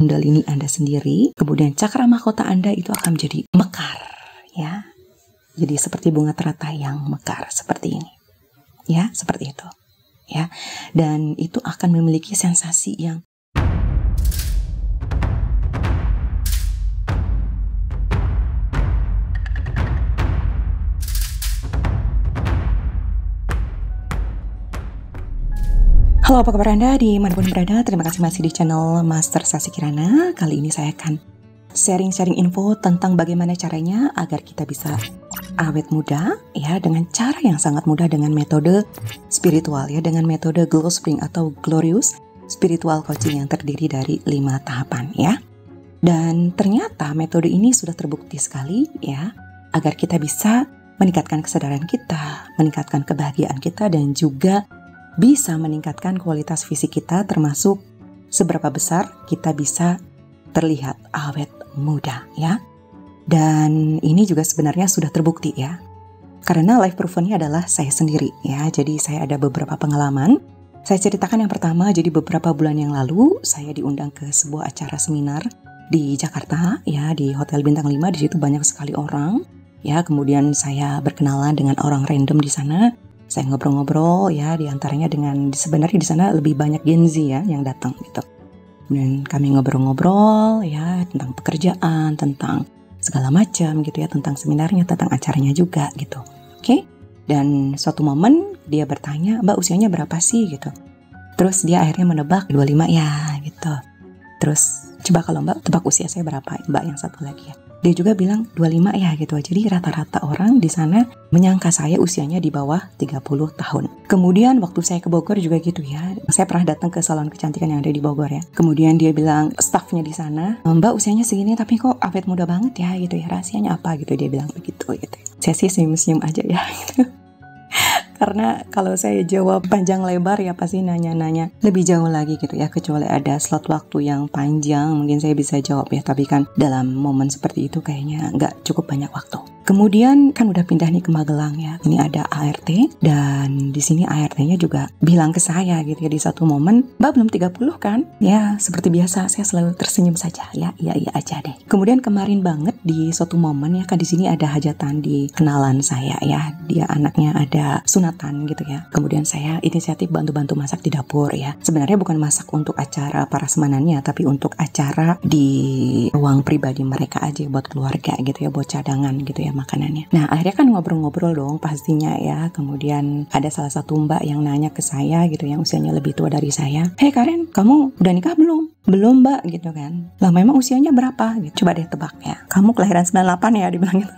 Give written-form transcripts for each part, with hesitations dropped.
Kundalini Anda sendiri, kemudian cakra mahkota Anda itu akan menjadi mekar, ya. Jadi seperti bunga teratai yang mekar seperti ini, ya, seperti itu, ya. Dan itu akan memiliki sensasi yang Halo, apa kabar Anda dimanapun berada? Terima kasih masih di channel Master Sasi Kirana. Kali ini saya akan sharing info tentang bagaimana caranya agar kita bisa awet muda, ya, dengan cara yang sangat mudah, dengan metode spiritual, ya, dengan metode Glow Spring atau Glorious Spiritual Coaching yang terdiri dari 5 tahapan, ya. Dan ternyata metode ini sudah terbukti sekali, ya, agar kita bisa meningkatkan kesadaran kita, meningkatkan kebahagiaan kita, dan juga bisa meningkatkan kualitas fisik kita, termasuk seberapa besar kita bisa terlihat awet muda, ya. Dan ini juga sebenarnya sudah terbukti, ya. Karena life provennya adalah saya sendiri, ya. Jadi saya ada beberapa pengalaman. Saya ceritakan yang pertama, jadi beberapa bulan yang lalu saya diundang ke sebuah acara seminar di Jakarta, ya, di Hotel Bintang 5. Di situ banyak sekali orang, ya. Kemudian saya berkenalan dengan orang random di sana. Saya ngobrol-ngobrol, ya, diantaranya dengan, sebenarnya di sana lebih banyak Gen Z, ya, yang datang gitu. Dan kami ngobrol-ngobrol, ya, tentang pekerjaan, tentang segala macam gitu, ya, tentang seminarnya, tentang acaranya juga gitu. Oke? Dan suatu momen dia bertanya, "Mbak, usianya berapa sih?" gitu. Terus dia akhirnya menebak 25 ya gitu. Terus, "Coba kalau Mbak tebak usia saya berapa?" Mbak yang satu lagi, ya. Dia juga bilang 25 ya gitu. Jadi rata-rata orang di sana menyangka saya usianya di bawah 30 tahun. Kemudian waktu saya ke Bogor juga gitu, ya. Saya pernah datang ke salon kecantikan yang ada di Bogor, ya. Kemudian dia bilang, staffnya di sana, "Mbak usianya segini tapi kok awet muda banget ya," gitu, ya. "Rahasianya apa?" gitu, dia bilang begitu gitu. Saya sih senyum-senyum aja, ya gitu. Karena kalau saya jawab panjang lebar ya pasti nanya-nanya lebih jauh lagi gitu, ya. Kecuali ada slot waktu yang panjang mungkin saya bisa jawab, ya. Tapi kan dalam momen seperti itu kayaknya nggak cukup banyak waktu. Kemudian kan udah pindah nih ke Magelang, ya. Ini ada ART dan di sini ART-nya juga bilang ke saya gitu, ya, di satu momen, "Mbak belum 30 kan?" Ya seperti biasa saya selalu tersenyum saja, ya, iya aja deh. Kemudian kemarin banget di suatu momen, ya, kan di sini ada hajatan di kenalan saya, ya. Dia anaknya ada sunatan gitu, ya. Kemudian saya inisiatif bantu-bantu masak di dapur, ya. Sebenarnya bukan masak untuk acara para semanannya, tapi untuk acara di ruang pribadi mereka aja buat keluarga gitu, ya, buat cadangan gitu, ya, makanannya. Nah akhirnya kan ngobrol-ngobrol dong pastinya, ya. Kemudian ada salah satu mbak yang nanya ke saya gitu, yang usianya lebih tua dari saya, "Hei Karen, kamu udah nikah belum?" "Belum Mbak," gitu kan. "Lah memang usianya berapa?" Gitu. "Coba deh tebak, ya." "Kamu kelahiran 98 ya," dibilang gitu.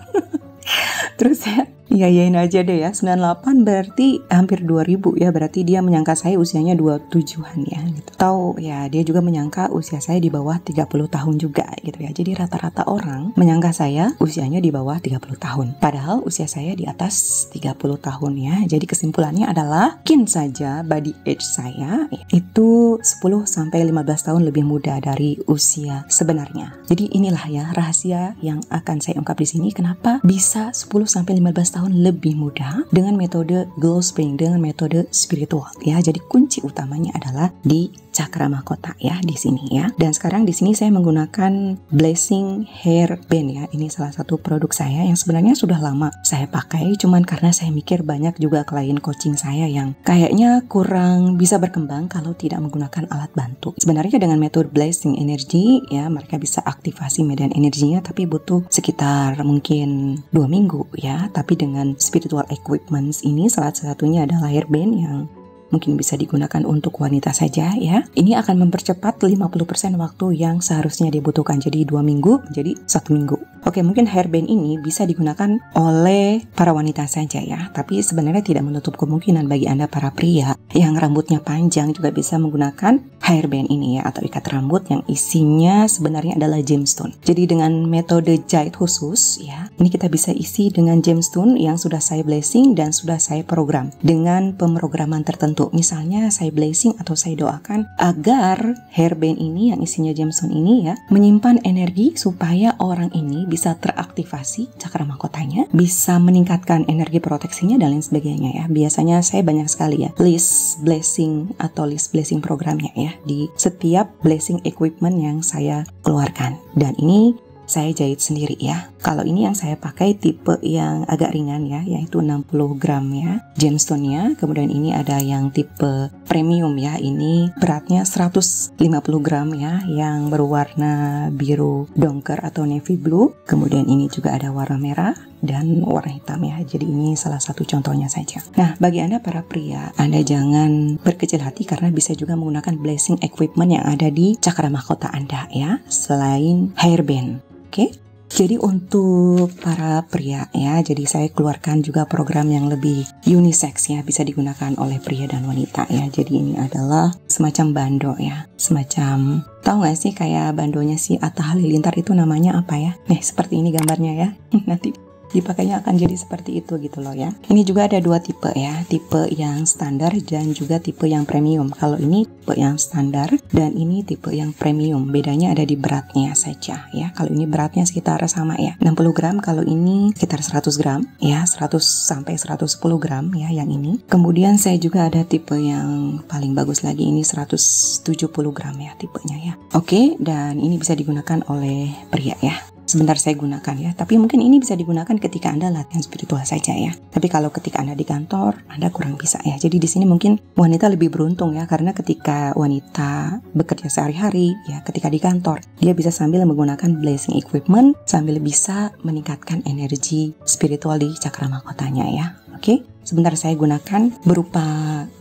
Terus saya iyain aja deh, ya. 98 berarti hampir 2000, ya. Berarti dia menyangka saya usianya 27-an, ya gitu. Tahu, ya, dia juga menyangka usia saya di bawah 30 tahun juga gitu, ya. Jadi rata-rata orang menyangka saya usianya di bawah 30 tahun. Padahal usia saya di atas 30 tahun, ya. Jadi kesimpulannya adalah mungkin saja body age saya itu 10 sampai 15 tahun lebih muda dari usia sebenarnya. Jadi inilah, ya, rahasia yang akan saya ungkap di sini kenapa bisa 10 sampai 15 tahun lebih muda dengan metode Glow Spring, dengan metode spiritual, ya. Jadi kunci utamanya adalah di cakra mahkota, ya, di sini, ya. Dan sekarang di sini saya menggunakan Blessing Hair Band, ya. Ini salah satu produk saya yang sebenarnya sudah lama saya pakai, cuman karena saya mikir banyak juga klien coaching saya yang kayaknya kurang bisa berkembang kalau tidak menggunakan alat bantu. Sebenarnya dengan metode Blessing Energy, ya, mereka bisa aktivasi medan energinya, tapi butuh sekitar mungkin 2 minggu, ya. Tapi dengan spiritual equipment ini salah satunya adalah hairband yang mungkin bisa digunakan untuk wanita saja, ya. Ini akan mempercepat 50% waktu yang seharusnya dibutuhkan. Jadi 2 minggu menjadi 1 minggu. Oke, mungkin hairband ini bisa digunakan oleh para wanita saja, ya. Tapi sebenarnya tidak menutup kemungkinan bagi Anda para pria yang rambutnya panjang juga bisa menggunakan hairband ini, ya, atau ikat rambut yang isinya sebenarnya adalah gemstone. Jadi dengan metode jahit khusus, ya, ini kita bisa isi dengan gemstone yang sudah saya blessing dan sudah saya program dengan pemrograman tertentu. Misalnya saya blessing atau saya doakan agar hairband ini yang isinya gemstone ini, ya, menyimpan energi supaya orang ini bisa teraktivasi cakra mahkotanya, bisa meningkatkan energi proteksinya dan lain sebagainya ya. Biasanya saya banyak sekali ya list blessing atau list blessing programnya ya di setiap blessing equipment yang saya keluarkan. Dan ini saya jahit sendiri ya. Kalau ini yang saya pakai tipe yang agak ringan ya, yaitu 60 gram ya gemstone-nya. Kemudian ini ada yang tipe premium ya, ini beratnya 150 gram ya, yang berwarna biru dongker atau navy blue. Kemudian ini juga ada warna merah dan warna hitam ya. Jadi ini salah satu contohnya saja. Nah, bagi Anda para pria, Anda jangan berkecil hati karena bisa juga menggunakan blessing equipment yang ada di cakra mahkota Anda ya, selain hairband. Oke, jadi untuk para pria ya, jadi saya keluarkan juga program yang lebih unisex ya, bisa digunakan oleh pria dan wanita ya. Jadi ini adalah semacam bando ya, semacam, tahu nggak sih kayak bandonya si Atta Halilintar itu namanya apa ya? Nih seperti ini gambarnya ya, nanti dipakainya akan jadi seperti itu gitu loh ya. Ini juga ada dua tipe ya, tipe yang standar dan juga tipe yang premium. Kalau ini tipe yang standar dan ini tipe yang premium. Bedanya ada di beratnya saja ya. Kalau ini beratnya sekitar sama ya, 60 gram. Kalau ini sekitar 100 gram ya, 100 sampai 110 gram ya yang ini. Kemudian saya juga ada tipe yang paling bagus lagi, ini 170 gram ya tipenya ya. Oke, dan ini bisa digunakan oleh pria ya. Sebentar saya gunakan ya, tapi mungkin ini bisa digunakan ketika Anda latihan spiritual saja ya. Tapi kalau ketika Anda di kantor, Anda kurang bisa ya. Jadi di sini mungkin wanita lebih beruntung ya, karena ketika wanita bekerja sehari-hari ya, ketika di kantor, dia bisa sambil menggunakan blessing equipment, sambil bisa meningkatkan energi spiritual di cakra mahkotanya ya. Oke, sebentar saya gunakan berupa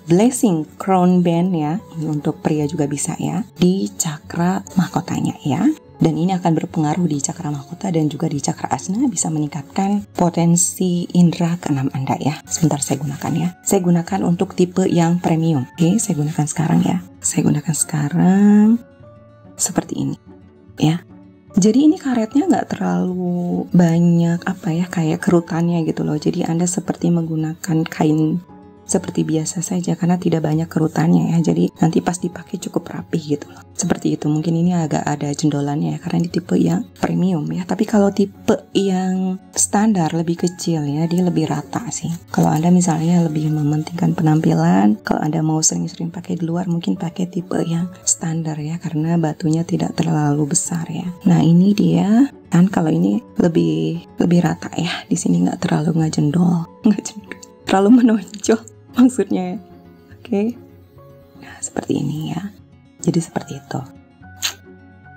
blessing crown band ya. Ini untuk pria juga bisa ya, di cakra mahkotanya ya. Dan ini akan berpengaruh di cakra mahkota dan juga di cakra asna, bisa meningkatkan potensi indera keenam Anda ya. Sebentar saya gunakan ya. Saya gunakan untuk tipe yang premium. Oke, saya gunakan sekarang ya. Saya gunakan sekarang seperti ini ya. Jadi ini karetnya nggak terlalu banyak apa ya, kayak kerutannya gitu loh. Jadi Anda seperti menggunakan kain seperti biasa saja karena tidak banyak kerutannya ya. Jadi nanti pas dipakai cukup rapih gitu loh. Seperti itu. Mungkin ini agak ada jendolannya ya karena ini tipe yang premium ya. Tapi kalau tipe yang standar lebih kecil ya, dia lebih rata sih. Kalau Anda misalnya lebih mementingkan penampilan, kalau Anda mau sering-sering pakai di luar, mungkin pakai tipe yang standar ya, karena batunya tidak terlalu besar ya. Nah, ini dia kan, kalau ini lebih rata ya. Di sini nggak terlalu terlalu menonjol maksudnya ya. Oke. Nah, seperti ini ya. Jadi seperti itu.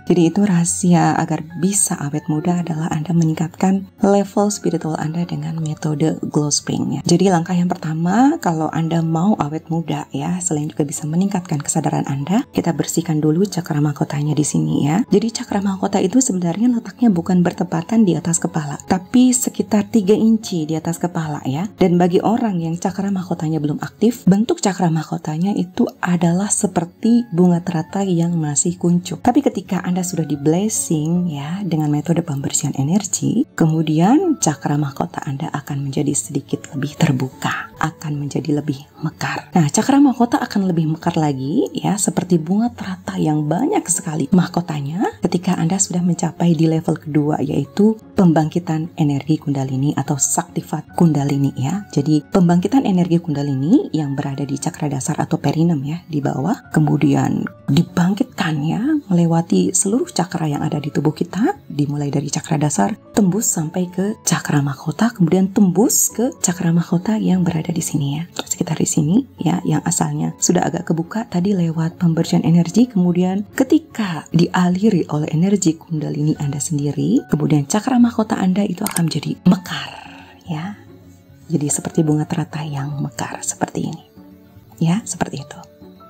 Jadi itu rahasia agar bisa awet muda adalah Anda meningkatkan level spiritual Anda dengan metode glow spring ya. Jadi langkah yang pertama kalau Anda mau awet muda ya, selain juga bisa meningkatkan kesadaran Anda, kita bersihkan dulu cakra mahkotanya di sini ya. Jadi cakra mahkota itu sebenarnya letaknya bukan bertepatan di atas kepala, tapi sekitar 3 inci di atas kepala ya. Dan bagi orang yang cakra mahkotanya belum aktif, bentuk cakra mahkotanya itu adalah seperti bunga teratai yang masih kuncup. Tapi ketika Anda sudah di blessing ya dengan metode pembersihan energi, kemudian cakra mahkota Anda akan menjadi sedikit lebih terbuka, akan menjadi lebih mekar. Nah, cakra mahkota akan lebih mekar lagi ya, seperti bunga teratai yang banyak sekali mahkotanya ketika Anda sudah mencapai di level kedua, yaitu pembangkitan energi kundalini atau saktifat kundalini ya. Jadi pembangkitan energi kundalini yang berada di cakra dasar atau perineum ya di bawah, kemudian dibangkitkan ya melewati seluruh cakra yang ada di tubuh kita, dimulai dari cakra dasar tembus sampai ke cakra mahkota, kemudian tembus ke cakra mahkota yang berada di sini ya, sekitar di sini ya, yang asalnya sudah agak kebuka tadi lewat pembersihan energi, kemudian ketika dialiri oleh energi kundalini Anda sendiri, kemudian cakra mahkota Anda itu akan menjadi mekar ya. Jadi seperti bunga teratai yang mekar seperti ini ya, seperti itu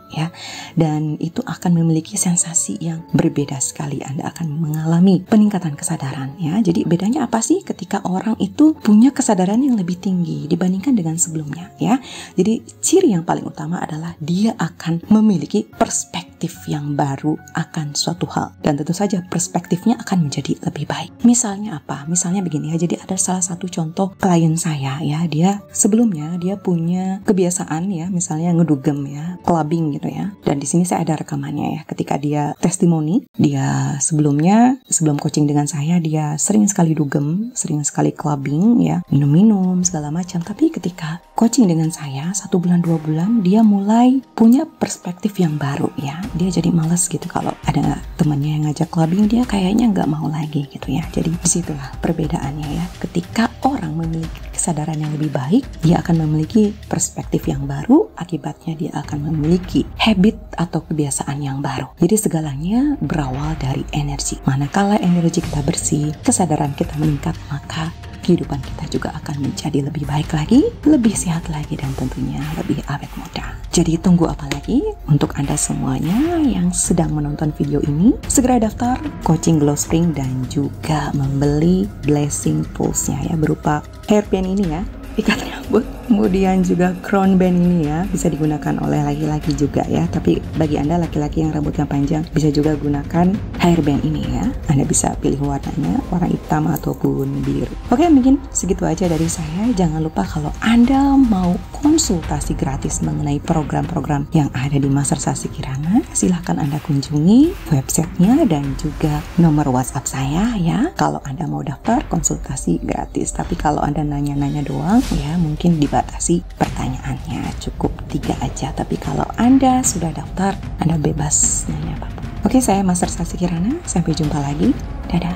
ya. Dan itu akan memiliki sensasi yang berbeda sekali. Anda akan mengalami peningkatan kesadaran ya. Jadi bedanya apa sih ketika orang itu punya kesadaran yang lebih tinggi dibandingkan dengan sebelumnya ya. Jadi ciri yang paling utama adalah dia akan memiliki perspektif perspektif yang baru akan suatu hal. Dan tentu saja perspektifnya akan menjadi lebih baik. Misalnya apa? Misalnya begini ya, jadi ada salah satu contoh klien saya ya, dia sebelumnya dia punya kebiasaan ya, misalnya ngedugem ya, clubbing gitu ya. Dan di sini saya ada rekamannya ya, ketika dia testimoni, dia sebelumnya, sebelum coaching dengan saya, dia sering sekali dugem, sering sekali clubbing ya, minum-minum segala macam. Tapi ketika coaching dengan saya 1 bulan 2 bulan, dia mulai punya perspektif yang baru ya. Dia jadi males gitu kalau ada temannya yang ngajak clubbing, dia kayaknya nggak mau lagi gitu ya. Jadi disitulah perbedaannya ya. Ketika orang memiliki kesadaran yang lebih baik, dia akan memiliki perspektif yang baru, akibatnya dia akan memiliki habit atau kebiasaan yang baru. Jadi segalanya berawal dari energi. Manakala energi kita bersih, kesadaran kita meningkat, maka kehidupan kita juga akan menjadi lebih baik lagi, lebih sehat lagi, dan tentunya lebih awet muda. Jadi tunggu apa lagi? Untuk Anda semuanya yang sedang menonton video ini, segera daftar coaching Glow Spring dan juga membeli blessing tools-nya ya, berupa hairband ini ya, ikat rambut, kemudian juga crown band ini ya, bisa digunakan oleh laki-laki juga ya. Tapi bagi Anda laki-laki yang rambutnya panjang, bisa juga gunakan hairband ini ya. Anda bisa pilih warnanya, warna hitam ataupun biru. Oke, mungkin segitu aja dari saya. Jangan lupa kalau Anda mau konsultasi gratis mengenai program-program yang ada di Master Sasi Kirana, silahkan Anda kunjungi websitenya dan juga nomor WhatsApp saya ya, kalau Anda mau daftar konsultasi gratis. Tapi kalau Anda nanya-nanya doang ya, mungkin dibatasi pertanyaannya, cukup 3 aja. Tapi kalau Anda sudah daftar, Anda bebas nanya apapun. Oke, saya Master Sasi Kirana, sampai jumpa lagi, dadah.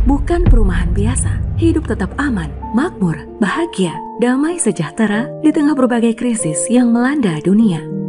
Bukan perumahan biasa, hidup tetap aman, makmur, bahagia, damai sejahtera di tengah berbagai krisis yang melanda dunia.